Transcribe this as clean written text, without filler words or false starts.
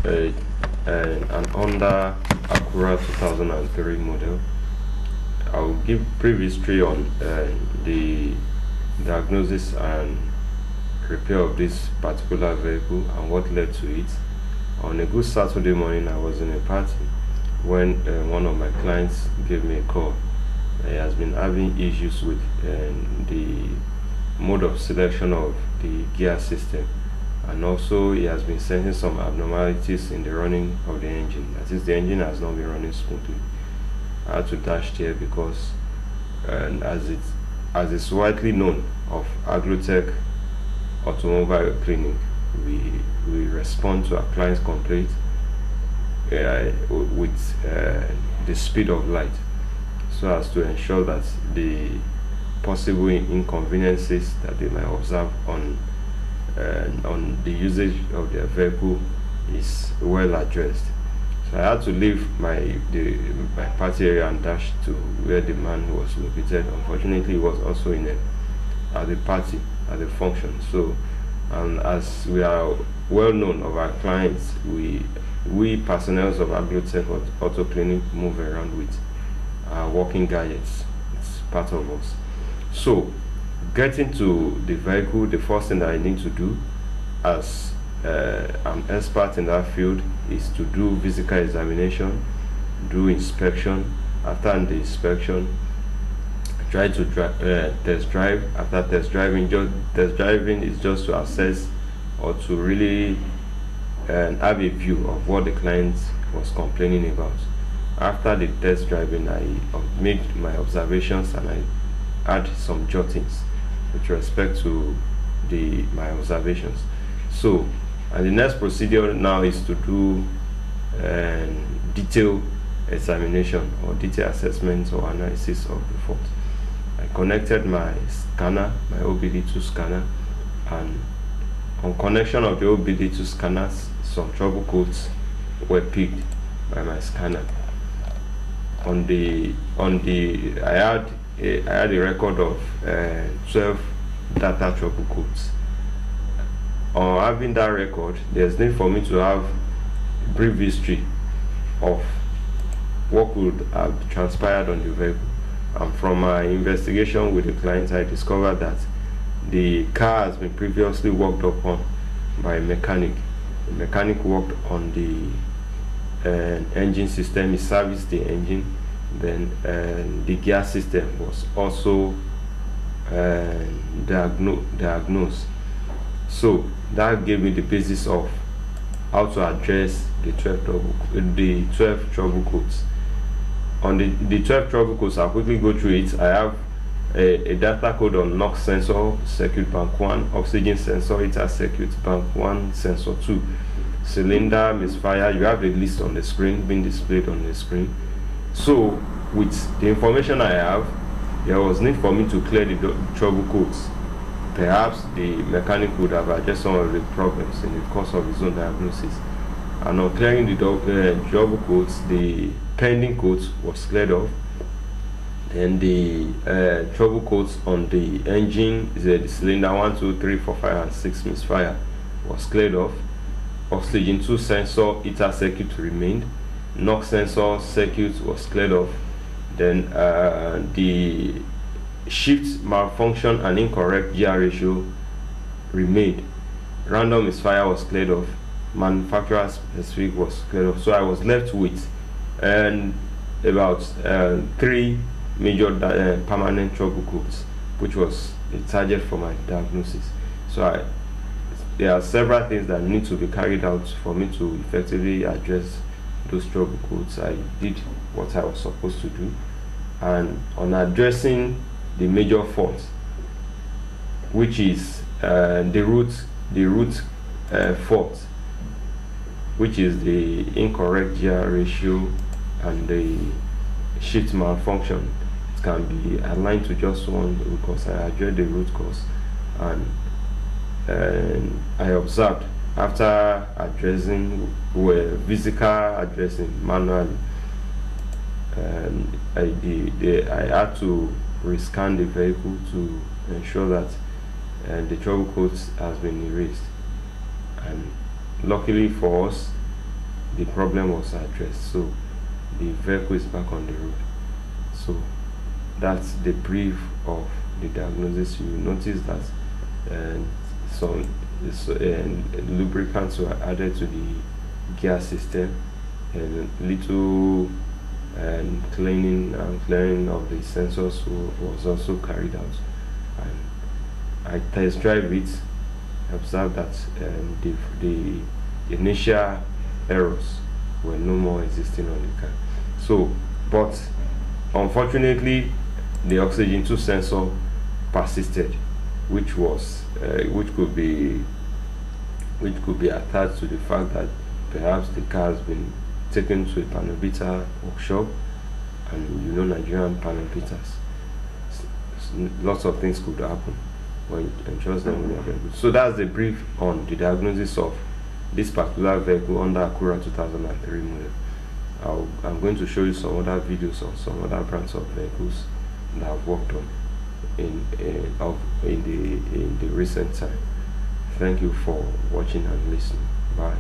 a, an Honda Acura 2003 model. I'll give brief history on the diagnosis and repair of this particular vehicle and what led to it. On a good Saturday morning, I was in a party when one of my clients gave me a call. He has been having issues with the mode of selection of the gear system, and also he has been sensing some abnormalities in the running of the engine. That is, the engine has not been running smoothly. I had to dash there because as it's widely known of Agrotech Automobile Clinic, we respond to our client's complaint with the speed of light, so as to ensure that the possible inconveniences that they might observe on the usage of their vehicle is well addressed. So I had to leave my party area and dash to where the man was located. Unfortunately, he was also at the party, at the function. So, and as we are well known of our clients, we personnel of Agrotech Auto Clinic move around with working gadgets. It's part of us. So, getting to the vehicle, the first thing that I need to do as an expert in that field is to do physical examination, do inspection. After the inspection, try to test drive. After test driving is just to assess or to really have a view of what the client was complaining about. After the test driving, I made my observations and I add some jottings with respect to my observations. So, and the next procedure now is to do detailed examination or detailed assessment or analysis of the fault. I connected my scanner, my OBD2 scanner, and on connection of the OBD2 scanners, some trouble codes were picked by my scanner. I had a record of 12 data trouble codes. On having that record, there's need for me to have a brief history of what could have transpired on the vehicle. And from my investigation with the client, I discovered that the car has been previously worked upon by a mechanic. The mechanic worked on the engine system, he serviced the engine, then the gear system was also diagnosed. So that gave me the basis of how to address the 12 trouble codes. On the 12 trouble codes, I'll quickly go through it. I have a data code on NOx sensor, circuit bank 1, oxygen sensor, heater circuit bank 1, sensor 2, cylinder misfire. You have the list on the screen, being displayed on the screen. So with the information I have, there was need for me to clear the trouble codes. Perhaps the mechanic would have addressed some of the problems in the course of his own diagnosis. And on clearing the trouble codes, the pending codes was cleared off. Then the trouble codes on the engine, the cylinder 1, 2, 3, 4, 5, and 6 misfire was cleared off. Oxygen 2 sensor heater circuit remained. NOx sensor circuit was cleared off. Then the shift malfunction and incorrect gear ratio remained. Random misfire was cleared off. Manufacturer specific was cleared off. So I was left with about 3 major permanent trouble codes, which was the target for my diagnosis. So there are several things that need to be carried out for me to effectively address those trouble codes. I did what I was supposed to do, and on addressing the major fault, which is the root fault, which is the incorrect gear ratio and the shift malfunction. It can be aligned to just one because I addressed the root cause, and I observed after addressing physical addressing manually, I had to rescan the vehicle to ensure that the trouble codes has been erased. And luckily for us, the problem was addressed. So the vehicle is back on the road. So that's the brief of the diagnosis. You notice that some lubricants were added to the gear system, and little cleaning and clearing of the sensors was also carried out. And I test drive it, observed that the initial errors were no more existing on the car. So, but unfortunately, the oxygen 2 sensor persisted, which could be attached to the fact that perhaps the car has been taken to a panel beater workshop, and you know Nigerian panel beaters, lots of things could happen when you entrust them with your vehicle. So that's the brief on the diagnosis of this particular vehicle under Acura 2003 model. I'm going to show you some other videos on some other brands of vehicles that I've worked on in the recent time. Thank you for watching and listening. Bye.